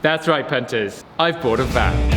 That's right, punters. I've bought a van.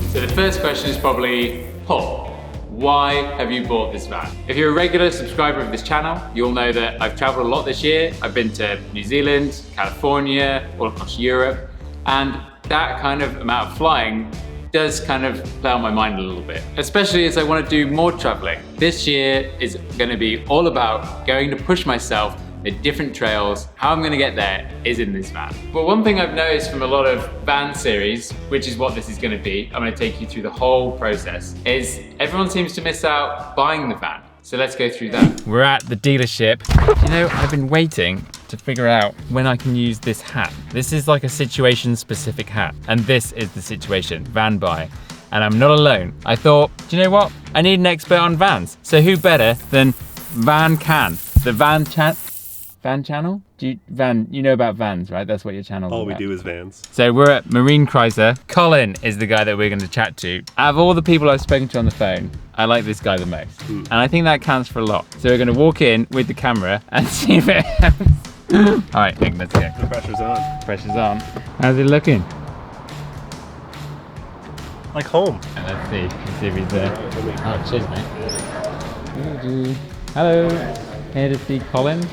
So the first question is probably, Paul, why have you bought this van? If you're a regular subscriber of this channel, you'll know that I've traveled a lot this year. I've been to New Zealand, California, all across Europe, and that kind of amount of flying does kind of play on my mind a little bit, especially as I want to do more traveling. This year is going to be all about going to push myself at different trails. How I'm going to get there is in this van. But one thing I've noticed from a lot of van series, which is what this is going to be, I'm going to take you through the whole process, is everyone seems to miss out buying the van. So let's go through that. We're at the dealership. You know, I've been waiting to figure out when I can use this hat. This is like a situation specific hat. And this is the situation, van buy. And I'm not alone. I thought, do you know what? I need an expert on vans. So who better than Van Can, the van channel? You know about vans, right? That's what your channel is All about. we do is vans. So we're at Marine Chrysler. Colin is the guy that we're going to chat to. Out of all the people I've spoken to on the phone, I like this guy the most. And I think that counts for a lot. So we're going to walk in with the camera and see if it helps. All right, Nick, let's go. The pressure's on. Pressure's on. How's it looking? Like home. Let's see if he's there. Oh, cheers, mate. Hello. Here to see Colin?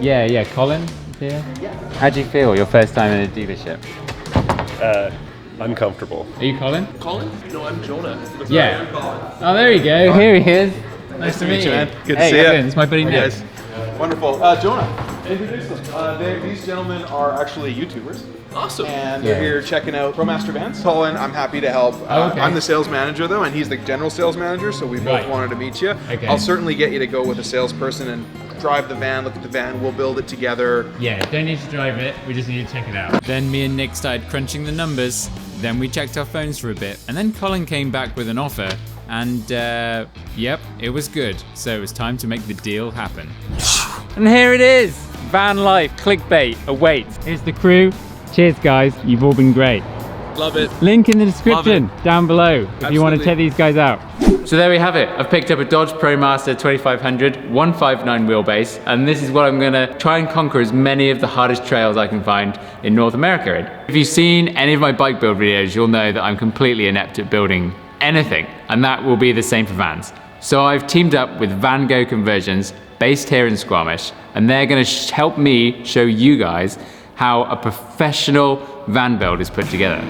Yeah, Colin is here. How do you feel your first time in a dealership? Uncomfortable. Are you Colin? Colin? No, I'm Jonah. Yeah. Oh, there you go. Here he is. Nice to meet you, man. Good to hey, see you. It's my buddy Nick. Wonderful. Jonah, introduce them. These gentlemen are actually YouTubers. Awesome. And they're here checking out ProMaster Vans. Colin, I'm happy to help. Okay. I'm the sales manager though, and he's the general sales manager, so we both wanted to meet you. Okay. I'll certainly get you to go with a salesperson and drive the van, look at the van, we'll build it together. Yeah, don't need to drive it, we just need to check it out. Then me and Nick started crunching the numbers, then we checked our phones for a bit, and then Colin came back with an offer, and yep, it was good. So it was time to make the deal happen. And here it is! Van life, clickbait, awaits. Here's the crew. Cheers guys, you've all been great. Love it. Link in the description down below if you want to check these guys out. So there we have it. I've picked up a Dodge ProMaster 2500 159 wheelbase, and this is what I'm gonna try and conquer as many of the hardest trails I can find in North America in. If you've seen any of my bike build videos, you'll know that I'm completely inept at building anything, and that will be the same for vans. So I've teamed up with Van Go Conversions, based here in Squamish, and they're gonna help me show you guys how a professional van build is put together.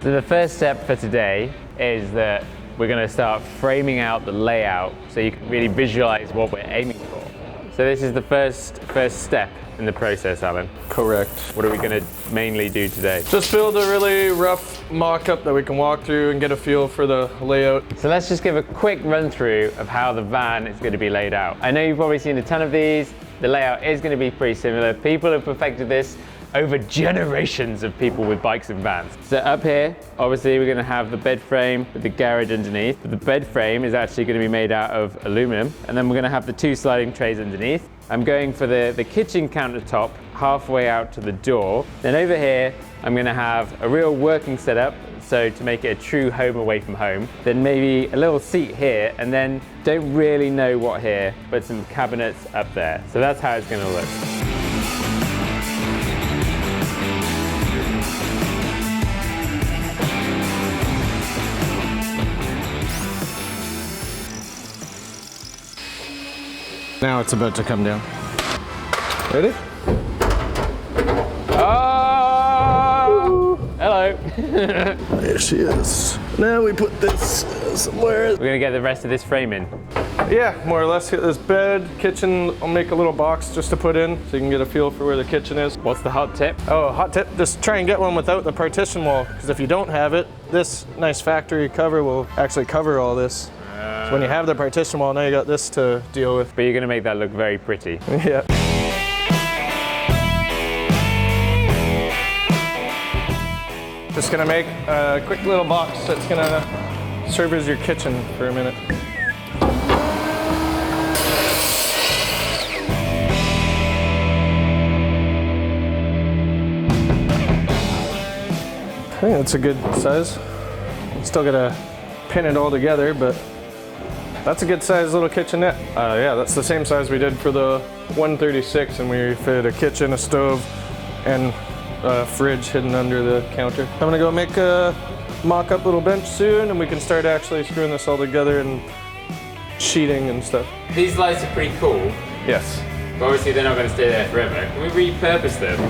So the first step for today is that we're going to start framing out the layout so you can really visualize what we're aiming for. So this is the first step in the process, Alan. Correct. What are we going to mainly do today? Just build a really rough mock-up that we can walk through and get a feel for the layout. So let's just give a quick run through of how the van is going to be laid out. I know you've probably seen a ton of these. The layout is going to be pretty similar. People have perfected this over generations of people with bikes and vans. So up here, obviously we're going to have the bed frame with the garage underneath. But the bed frame is actually going to be made out of aluminum. And then we're going to have the two sliding trays underneath. I'm going for the kitchen countertop halfway out to the door. Then over here, I'm going to have a real working setup, so to make it a true home away from home. Then maybe a little seat here, and then don't really know what here, but some cabinets up there. So that's how it's going to look. Now it's about to come down. Ready? Oh! Hello. There she is. Now we put this somewhere. We're gonna get the rest of this frame in. Yeah, more or less. Get this bed, kitchen. I'll make a little box just to put in so you can get a feel for where the kitchen is. What's the hot tip? Oh, hot tip, just try and get one without the partition wall, because if you don't have it, this nice factory cover will actually cover all this. So when you have the partition wall, now you got this to deal with. But you're gonna make that look very pretty. Yeah. Just gonna make a quick little box that's gonna serve as your kitchen for a minute. I think that's a good size. Still gotta pin it all together, but that's a good size little kitchenette. Yeah, that's the same size we did for the 136, and we fit a kitchen, a stove, and a fridge hidden under the counter. I'm gonna go make a mock-up little bench soon, and we can start actually screwing this all together and sheeting and stuff. These lights are pretty cool, Yes. but obviously they're not going to stay there forever. Can we repurpose them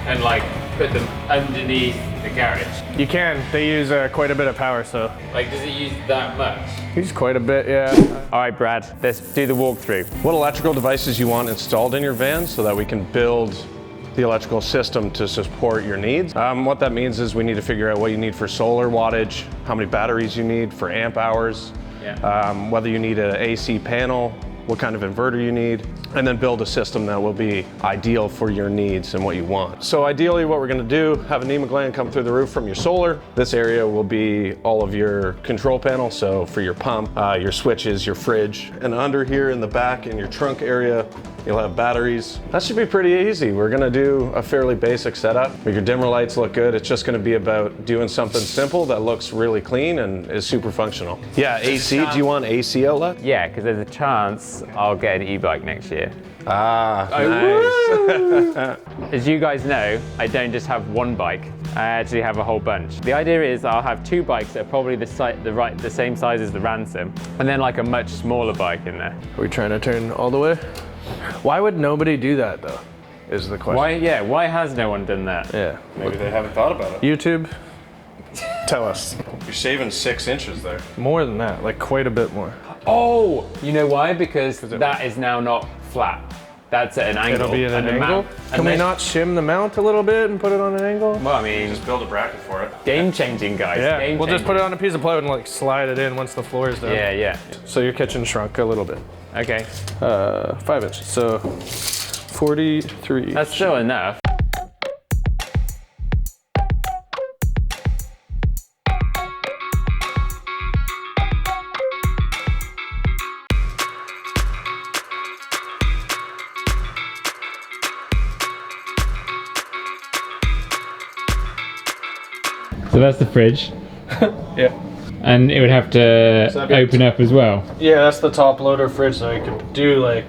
and like put them underneath the garage? You can. They use quite a bit of power, so. Like, does it use that much? Use quite a bit, yeah. All right, Brad, let's do the walkthrough. What electrical devices you want installed in your van so that we can build the electrical system to support your needs. What that means is we need to figure out what you need for solar wattage, how many batteries you need for amp hours, whether you need an AC panel, what kind of inverter you need, and then build a system that will be ideal for your needs and what you want. So ideally what we're gonna do, have a NEMA gland come through the roof from your solar. This area will be all of your control panel, so for your pump, your switches, your fridge. And under here in the back in your trunk area, you'll have batteries. That should be pretty easy. We're gonna do a fairly basic setup. Make your dimmer lights look good. It's just gonna be about doing something simple that looks really clean and is super functional. Yeah, AC, do you want AC outlet? Yeah, because there's a chance I'll get an e-bike next year. Ah, nice. As you guys know, I don't just have one bike. I actually have a whole bunch. The idea is I'll have two bikes that are probably the same size as the Ransom, and then like a much smaller bike in there. Are we trying to turn all the way? Why would nobody do that though, is the question. Why has no one done that? Yeah. Maybe they haven't thought about it. YouTube, tell us. You're saving 6 inches there. More than that, like quite a bit more. Oh, you know why? Because that is now not flat. That's at an angle. It'll be at an and the angle? mount- Can we not shim the mount a little bit and put it on an angle? Well, I mean, Just build a bracket for it. game changing, guys. Yeah, Game we'll just put it changing. on a piece of plywood and like slide it in once the floor is done. Yeah. So your kitchen shrunk a little bit. Okay. 5 inches, so 43. That's still enough. So that's the fridge. Yeah. And it would have to open up as well. Yeah, that's the top loader fridge, so you could do like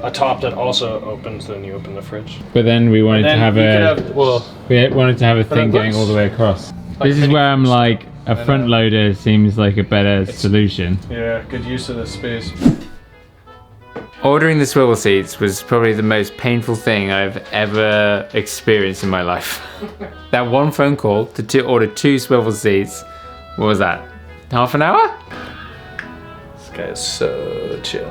a top that also opens, then you open the fridge. But then we wanted to have we wanted to have a thing it going looks all the way across. like This is where I'm like, a front loader seems like a better solution. Yeah, good use of the space. Ordering the swivel seats was probably the most painful thing I've ever experienced in my life. That one phone call to order 2 swivel seats, what was that? Half an hour? This guy is so chill.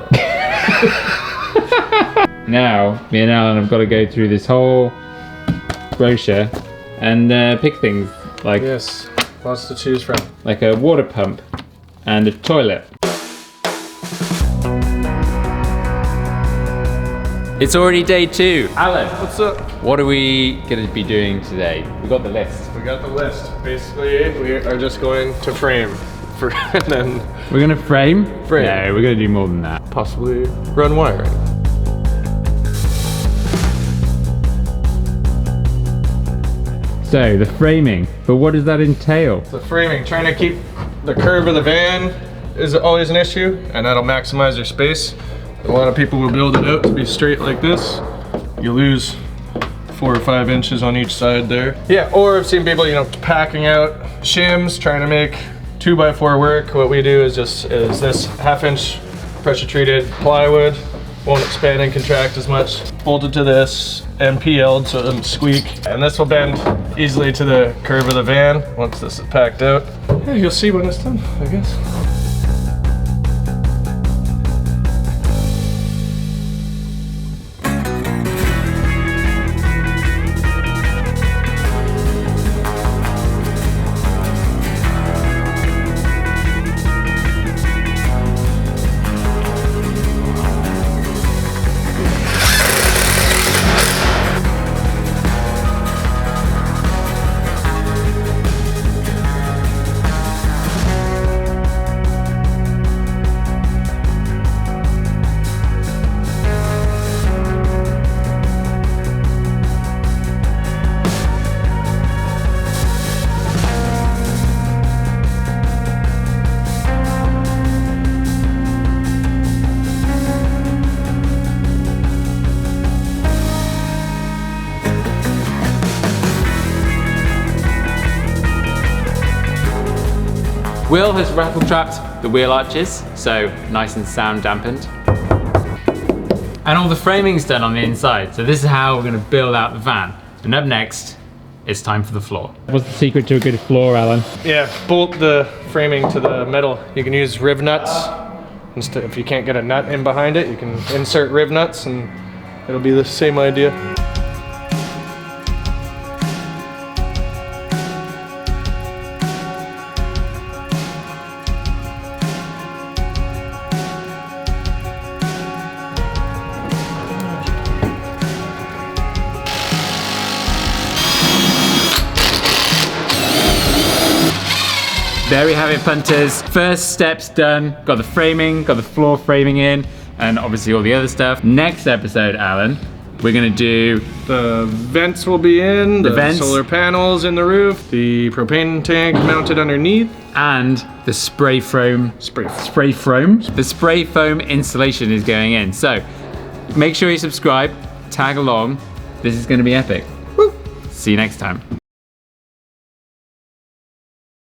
Now, me and Alan have got to go through this whole brochure and pick things like Yes, lots to choose from. like a water pump and a toilet. It's already day 2. Alan, What's up? what are we going to be doing today? We got the list. We got the list. Basically, we are just going to frame for, and then We're going to frame? Frame. No, we're going to do more than that. possibly run wiring. So, the framing, but what does that entail? The framing, trying to keep the curve of the van is always an issue, and that'll maximize your space. A lot of people will build it out to be straight like this. You lose 4 or 5 inches on each side there. Yeah, or I've seen people, packing out shims, trying to make 2x4 work. What we do is this 1/2 inch pressure treated plywood, won't expand and contract as much. Bolted to this, MPL'd so it doesn't squeak. And this will bend easily to the curve of the van once this is packed out. Yeah, you'll see when it's done, I guess. Will has rattle trapped the wheel arches, so nice and sound dampened. And all the framing's done on the inside, so this is how we're gonna build out the van. And up next, it's time for the floor. What's the secret to a good floor, Alan? Yeah, bolt the framing to the metal. You can use riv nuts. Instead, if you can't get a nut in behind it, you can insert riv nuts and it'll be the same idea. There we have it, punters. First steps done. Got the framing, got the floor framing in, and obviously all the other stuff. Next episode, Alan, we're gonna do... The vents will be in, the vents. solar panels in the roof, the propane tank mounted underneath, and the spray foam. spray The spray foam installation is going in. So make sure you subscribe, tag along. This is gonna be epic. Woo. See you next time.